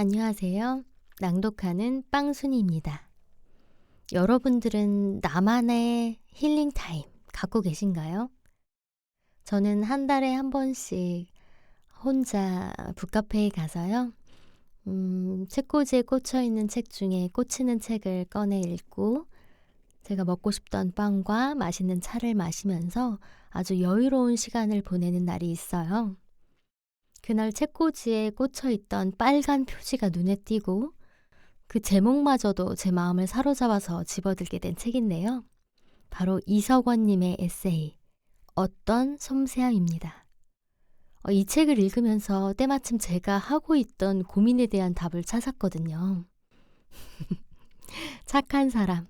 안녕하세요. 낭독하는 빵순이입니다. 여러분들은 나만의 힐링 타임 갖고 계신가요? 저는 한 달에 한 번씩 혼자 북카페에 가서요. 책꽂이에 꽂혀 있는 책 중에 꽂히는 책을 꺼내 읽고 제가 먹고 싶던 빵과 맛있는 차를 마시면서 아주 여유로운 시간을 보내는 날이 있어요. 그날 책꽂이에 꽂혀 있던 빨간 표지가 눈에 띄고 그 제목마저도 제 마음을 사로잡아서 집어들게 된 책인데요. 바로 이석원님의 에세이 어떤 섬세함입니다. 이 책을 읽으면서 때마침 제가 하고 있던 고민에 대한 답을 찾았거든요. 착한 사람.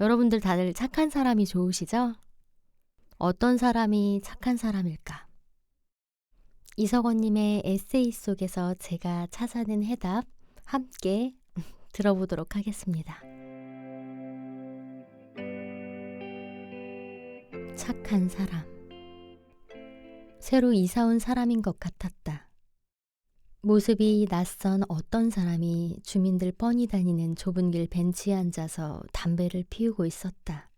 여러분들 다들 착한 사람이 좋으시죠? 어떤 사람이 착한 사람일까? 이석원님의 에세이 속에서 제가 찾아낸 해답 함께 들어보도록 하겠습니다. 착한 사람. 새로 이사 온 사람인 것 같았다. 모습이 낯선 어떤 사람이 주민들 뻔히 다니는 좁은 길 벤치에 앉아서 담배를 피우고 있었다.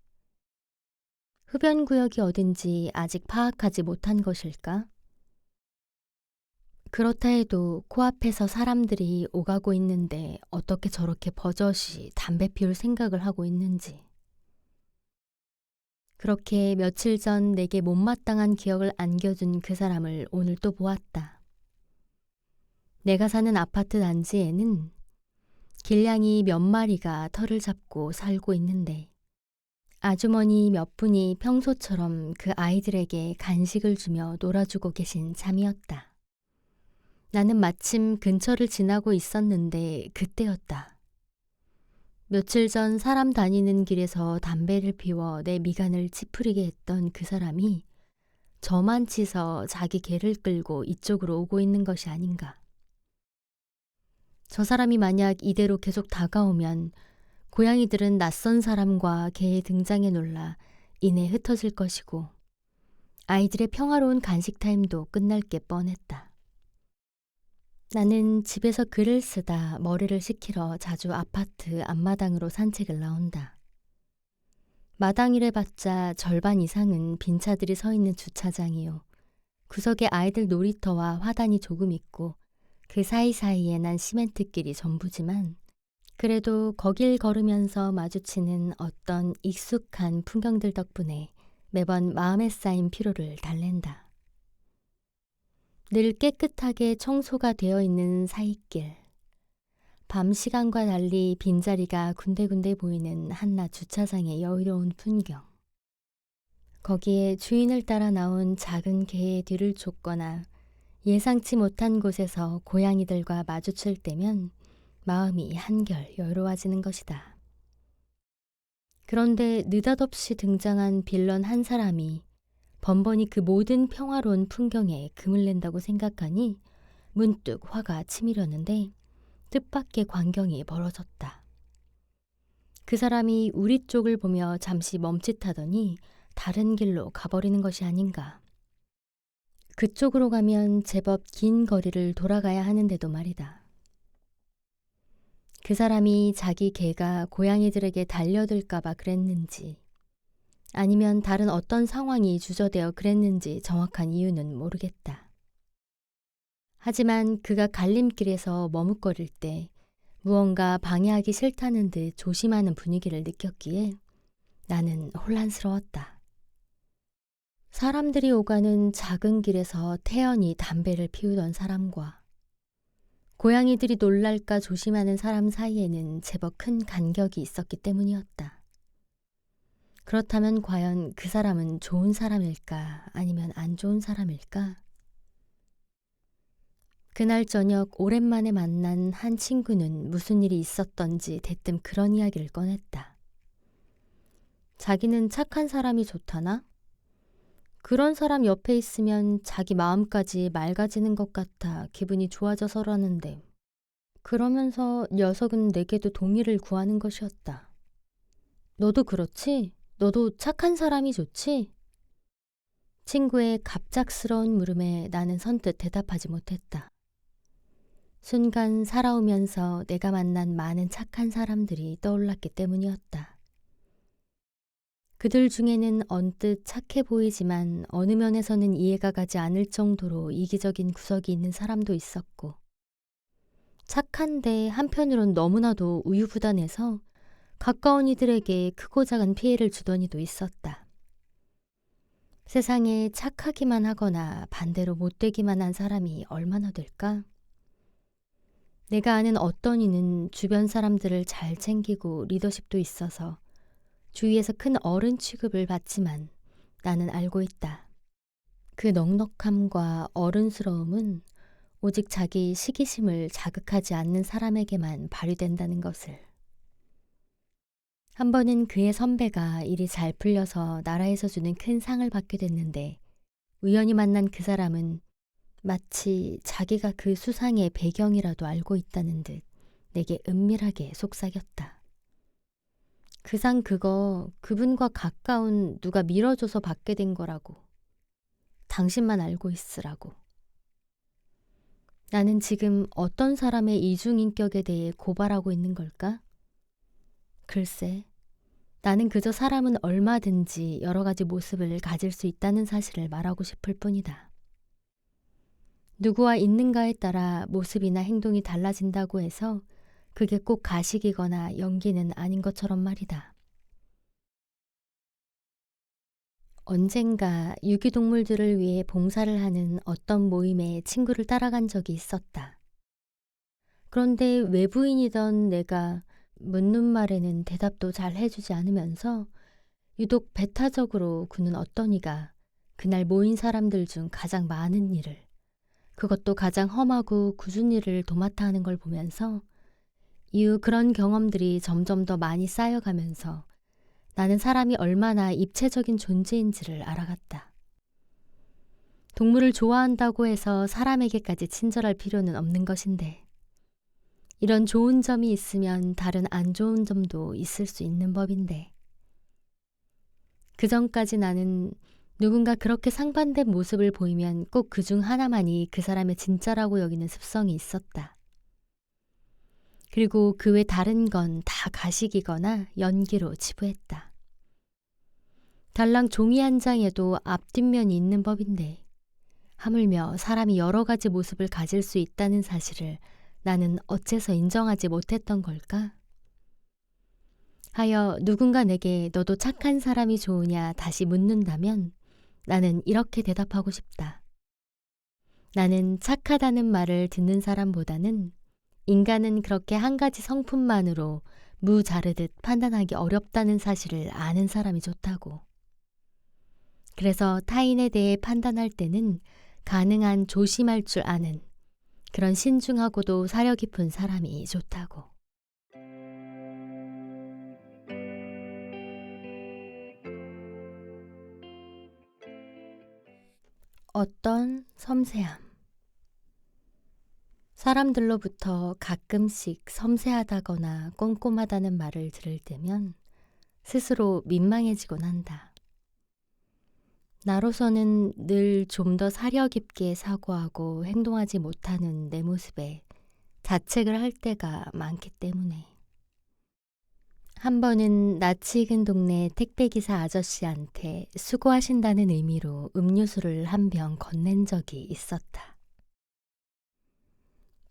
흡연구역이 어딘지 아직 파악하지 못한 것일까? 그렇다 해도 코앞에서 사람들이 오가고 있는데 어떻게 저렇게 버젓이 담배 피울 생각을 하고 있는지. 그렇게 며칠 전 내게 못마땅한 기억을 안겨준 그 사람을 오늘 또 보았다. 내가 사는 아파트 단지에는 길냥이 몇 마리가 털을 잡고 살고 있는데 아주머니 몇 분이 평소처럼 그 아이들에게 간식을 주며 놀아주고 계신 참이었다. 나는 마침 근처를 지나고 있었는데 그때였다. 며칠 전 사람 다니는 길에서 담배를 피워 내 미간을 찌푸리게 했던 그 사람이 저만 치서 자기 개를 끌고 이쪽으로 오고 있는 것이 아닌가. 저 사람이 만약 이대로 계속 다가오면 고양이들은 낯선 사람과 개의 등장에 놀라 이내 흩어질 것이고 아이들의 평화로운 간식 타임도 끝날 게 뻔했다. 나는 집에서 글을 쓰다 머리를 식히러 자주 아파트 앞마당으로 산책을 나온다. 마당이래 봤자 절반 이상은 빈 차들이 서 있는 주차장이요. 구석에 아이들 놀이터와 화단이 조금 있고 그 사이사이에 난 시멘트길이 전부지만 그래도 거길 걸으면서 마주치는 어떤 익숙한 풍경들 덕분에 매번 마음에 쌓인 피로를 달랜다. 늘 깨끗하게 청소가 되어 있는 사이길. 밤 시간과 달리 빈자리가 군데군데 보이는 한낮 주차장의 여유로운 풍경. 거기에 주인을 따라 나온 작은 개의 뒤를 쫓거나 예상치 못한 곳에서 고양이들과 마주칠 때면 마음이 한결 여유로워지는 것이다. 그런데 느닷없이 등장한 빌런 한 사람이 번번이 그 모든 평화로운 풍경에 금을 낸다고 생각하니 문득 화가 치밀었는데 뜻밖의 광경이 벌어졌다. 그 사람이 우리 쪽을 보며 잠시 멈칫하더니 다른 길로 가버리는 것이 아닌가. 그쪽으로 가면 제법 긴 거리를 돌아가야 하는데도 말이다. 그 사람이 자기 개가 고양이들에게 달려들까봐 그랬는지 아니면 다른 어떤 상황이 주저되어 그랬는지 정확한 이유는 모르겠다. 하지만 그가 갈림길에서 머뭇거릴 때 무언가 방해하기 싫다는 듯 조심하는 분위기를 느꼈기에 나는 혼란스러웠다. 사람들이 오가는 작은 길에서 태연히 담배를 피우던 사람과 고양이들이 놀랄까 조심하는 사람 사이에는 제법 큰 간격이 있었기 때문이었다. 그렇다면 과연 그 사람은 좋은 사람일까 아니면 안 좋은 사람일까? 그날 저녁 오랜만에 만난 한 친구는 무슨 일이 있었던지 대뜸 그런 이야기를 꺼냈다. 자기는 착한 사람이 좋다나? 그런 사람 옆에 있으면 자기 마음까지 맑아지는 것 같아 기분이 좋아져서라는데 그러면서 녀석은 내게도 동의를 구하는 것이었다. 너도 그렇지? 너도 착한 사람이 좋지? 친구의 갑작스러운 물음에 나는 선뜻 대답하지 못했다. 순간 살아오면서 내가 만난 많은 착한 사람들이 떠올랐기 때문이었다. 그들 중에는 언뜻 착해 보이지만 어느 면에서는 이해가 가지 않을 정도로 이기적인 구석이 있는 사람도 있었고, 착한데 한편으론 너무나도 우유부단해서 가까운 이들에게 크고 작은 피해를 주던 이도 있었다. 세상에 착하기만 하거나 반대로 못되기만 한 사람이 얼마나 될까? 내가 아는 어떤 이는 주변 사람들을 잘 챙기고 리더십도 있어서 주위에서 큰 어른 취급을 받지만 나는 알고 있다. 그 넉넉함과 어른스러움은 오직 자기 시기심을 자극하지 않는 사람에게만 발휘된다는 것을. 한 번은 그의 선배가 일이 잘 풀려서 나라에서 주는 큰 상을 받게 됐는데 우연히 만난 그 사람은 마치 자기가 그 수상의 배경이라도 알고 있다는 듯 내게 은밀하게 속삭였다. 그 상 그거 그분과 가까운 누가 밀어줘서 받게 된 거라고. 당신만 알고 있으라고. 나는 지금 어떤 사람의 이중인격에 대해 고발하고 있는 걸까? 글쎄, 나는 그저 사람은 얼마든지 여러 가지 모습을 가질 수 있다는 사실을 말하고 싶을 뿐이다. 누구와 있는가에 따라 모습이나 행동이 달라진다고 해서 그게 꼭 가식이거나 연기는 아닌 것처럼 말이다. 언젠가 유기동물들을 위해 봉사를 하는 어떤 모임에 친구를 따라간 적이 있었다. 그런데 외부인이던 내가 묻는 말에는 대답도 잘 해주지 않으면서 유독 배타적으로 구는 어떤 이가 그날 모인 사람들 중 가장 많은 일을, 그것도 가장 험하고 굳은 일을 도맡아 하는 걸 보면서 이후 그런 경험들이 점점 더 많이 쌓여가면서 나는 사람이 얼마나 입체적인 존재인지를 알아갔다. 동물을 좋아한다고 해서 사람에게까지 친절할 필요는 없는 것인데, 이런 좋은 점이 있으면 다른 안 좋은 점도 있을 수 있는 법인데, 그전까지 나는 누군가 그렇게 상반된 모습을 보이면 꼭 그 중 하나만이 그 사람의 진짜라고 여기는 습성이 있었다. 그리고 그 외 다른 건 다 가식이거나 연기로 치부했다. 달랑 종이 한 장에도 앞뒷면이 있는 법인데 하물며 사람이 여러 가지 모습을 가질 수 있다는 사실을 나는 어째서 인정하지 못했던 걸까? 하여 누군가 내게 너도 착한 사람이 좋으냐 다시 묻는다면 나는 이렇게 대답하고 싶다. 나는 착하다는 말을 듣는 사람보다는 인간은 그렇게 한 가지 성품만으로 무 자르듯 판단하기 어렵다는 사실을 아는 사람이 좋다고. 그래서 타인에 대해 판단할 때는 가능한 조심할 줄 아는 그런 신중하고도 사려 깊은 사람이 좋다고. 어떤 섬세함. 사람들로부터 가끔씩 섬세하다거나 꼼꼼하다는 말을 들을 때면 스스로 민망해지곤 한다. 나로서는 늘 좀 더 사려 깊게 사고하고 행동하지 못하는 내 모습에 자책을 할 때가 많기 때문에. 한 번은 낯이 익은 동네 택배기사 아저씨한테 수고하신다는 의미로 음료수를 한 병 건넨 적이 있었다.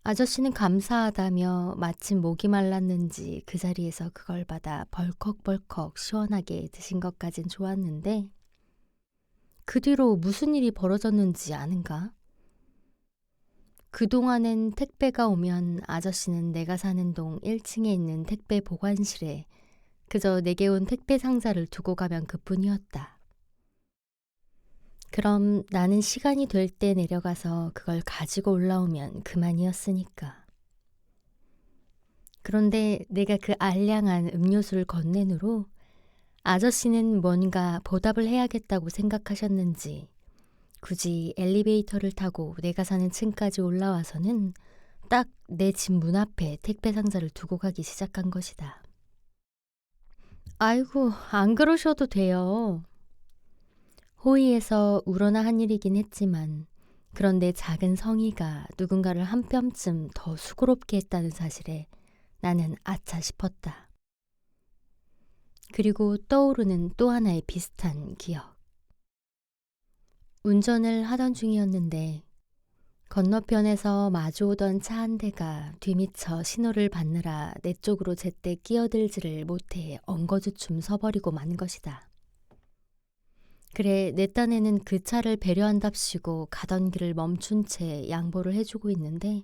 아저씨는 감사하다며 마침 목이 말랐는지 그 자리에서 그걸 받아 벌컥벌컥 시원하게 드신 것까진 좋았는데 그 뒤로 무슨 일이 벌어졌는지 아는가? 그동안엔 택배가 오면 아저씨는 내가 사는 동 1층에 있는 택배 보관실에 그저 내게 온 택배 상자를 두고 가면 그뿐이었다. 그럼 나는 시간이 될 때 내려가서 그걸 가지고 올라오면 그만이었으니까. 그런데 내가 그 알량한 음료수를 건넨 후로 아저씨는 뭔가 보답을 해야겠다고 생각하셨는지 굳이 엘리베이터를 타고 내가 사는 층까지 올라와서는 딱 내 집 문 앞에 택배 상자를 두고 가기 시작한 것이다. 아이고, 안 그러셔도 돼요. 호의에서 우러나 한 일이긴 했지만 그런 내 작은 성의가 누군가를 한 뼘쯤 더 수고롭게 했다는 사실에 나는 아차 싶었다. 그리고 떠오르는 또 하나의 비슷한 기억. 운전을 하던 중이었는데 건너편에서 마주오던 차 한 대가 뒤미처 신호를 받느라 내 쪽으로 제때 끼어들지를 못해 엉거주춤 서버리고 만 것이다. 그래 내 딴에는 그 차를 배려한답시고 가던 길을 멈춘 채 양보를 해주고 있는데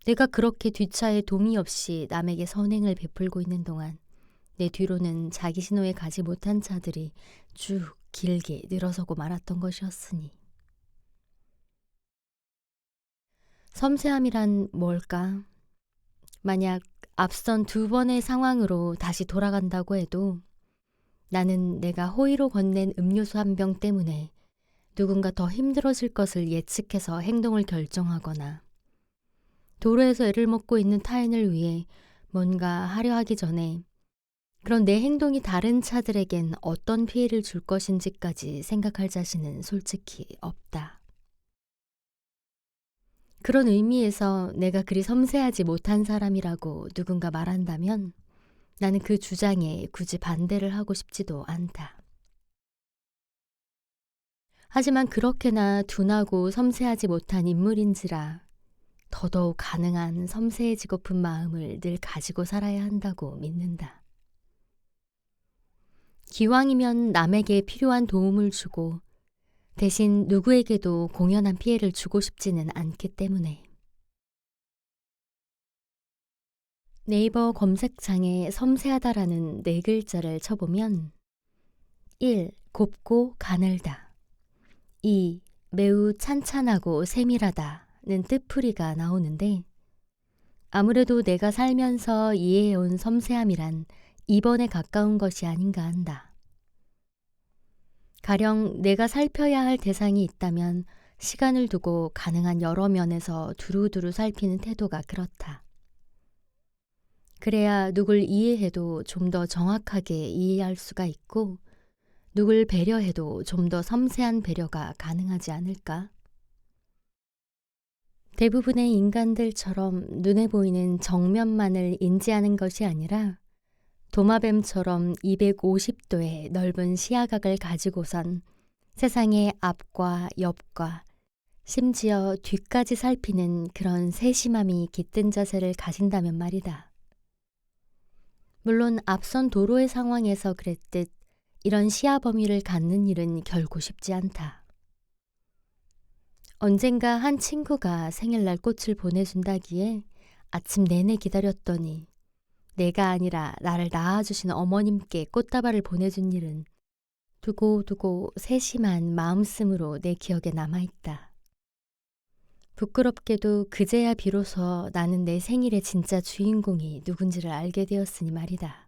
내가 그렇게 뒷차에 동의 없이 남에게 선행을 베풀고 있는 동안 내 뒤로는 자기 신호에 가지 못한 차들이 쭉 길게 늘어서고 말았던 것이었으니. 섬세함이란 뭘까? 만약 앞선 두 번의 상황으로 다시 돌아간다고 해도 나는 내가 호의로 건넨 음료수 한 병 때문에 누군가 더 힘들어질 것을 예측해서 행동을 결정하거나 도로에서 애를 먹고 있는 타인을 위해 뭔가 하려 하기 전에 그런 내 행동이 다른 차들에겐 어떤 피해를 줄 것인지까지 생각할 자신은 솔직히 없다. 그런 의미에서 내가 그리 섬세하지 못한 사람이라고 누군가 말한다면 나는 그 주장에 굳이 반대를 하고 싶지도 않다. 하지만 그렇게나 둔하고 섬세하지 못한 인물인지라 더더욱 가능한 섬세해지고픈 마음을 늘 가지고 살아야 한다고 믿는다. 기왕이면 남에게 필요한 도움을 주고 대신 누구에게도 공연한 피해를 주고 싶지는 않기 때문에. 네이버 검색창에 섬세하다라는 네 글자를 쳐보면 1. 곱고 가늘다. 2. 매우 찬찬하고 세밀하다는 뜻풀이가 나오는데 아무래도 내가 살면서 이해해온 섬세함이란 2번에 가까운 것이 아닌가 한다. 가령 내가 살펴야 할 대상이 있다면 시간을 두고 가능한 여러 면에서 두루두루 살피는 태도가 그렇다. 그래야 누굴 이해해도 좀 더 정확하게 이해할 수가 있고 누굴 배려해도 좀 더 섬세한 배려가 가능하지 않을까? 대부분의 인간들처럼 눈에 보이는 정면만을 인지하는 것이 아니라 도마뱀처럼 250도의 넓은 시야각을 가지고선 세상의 앞과 옆과 심지어 뒤까지 살피는 그런 세심함이 깃든 자세를 가진다면 말이다. 물론 앞선 도로의 상황에서 그랬듯 이런 시야 범위를 갖는 일은 결코 쉽지 않다. 언젠가 한 친구가 생일날 꽃을 보내준다기에 아침 내내 기다렸더니 내가 아니라 나를 낳아주신 어머님께 꽃다발을 보내준 일은 두고두고 세심한 마음씀으로 내 기억에 남아있다. 부끄럽게도 그제야 비로소 나는 내 생일의 진짜 주인공이 누군지를 알게 되었으니 말이다.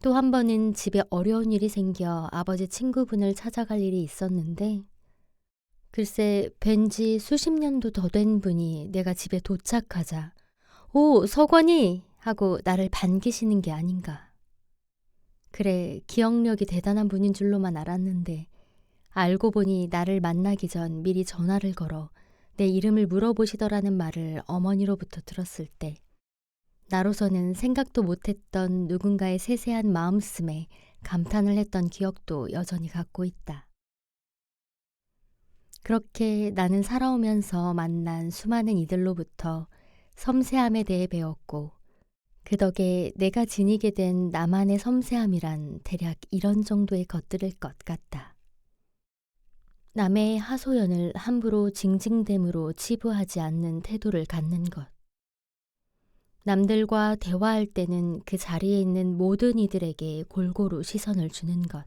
또 한 번은 집에 어려운 일이 생겨 아버지 친구분을 찾아갈 일이 있었는데 글쎄 뵌지 수십 년도 더 된 분이 내가 집에 도착하자 오, 서건이! 하고 나를 반기시는 게 아닌가. 그래, 기억력이 대단한 분인 줄로만 알았는데 알고 보니 나를 만나기 전 미리 전화를 걸어 내 이름을 물어보시더라는 말을 어머니로부터 들었을 때 나로서는 생각도 못했던 누군가의 세세한 마음씀에 감탄을 했던 기억도 여전히 갖고 있다. 그렇게 나는 살아오면서 만난 수많은 이들로부터 섬세함에 대해 배웠고 그 덕에 내가 지니게 된 나만의 섬세함이란 대략 이런 정도의 것들일 것 같다. 남의 하소연을 함부로 징징댐으로 치부하지 않는 태도를 갖는 것. 남들과 대화할 때는 그 자리에 있는 모든 이들에게 골고루 시선을 주는 것.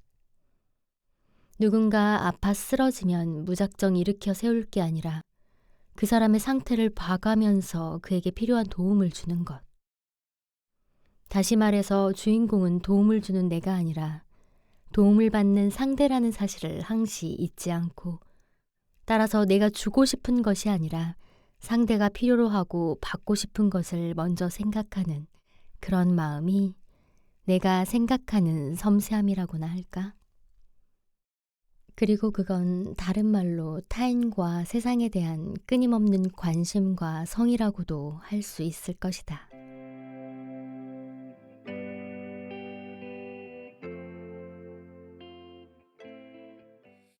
누군가 아파 쓰러지면 무작정 일으켜 세울 게 아니라 그 사람의 상태를 봐가면서 그에게 필요한 도움을 주는 것. 다시 말해서 주인공은 도움을 주는 내가 아니라 도움을 받는 상대라는 사실을 항시 잊지 않고 따라서 내가 주고 싶은 것이 아니라 상대가 필요로 하고 받고 싶은 것을 먼저 생각하는 그런 마음이 내가 생각하는 섬세함이라고나 할까? 그리고 그건 다른 말로 타인과 세상에 대한 끊임없는 관심과 성이라고도 할 수 있을 것이다.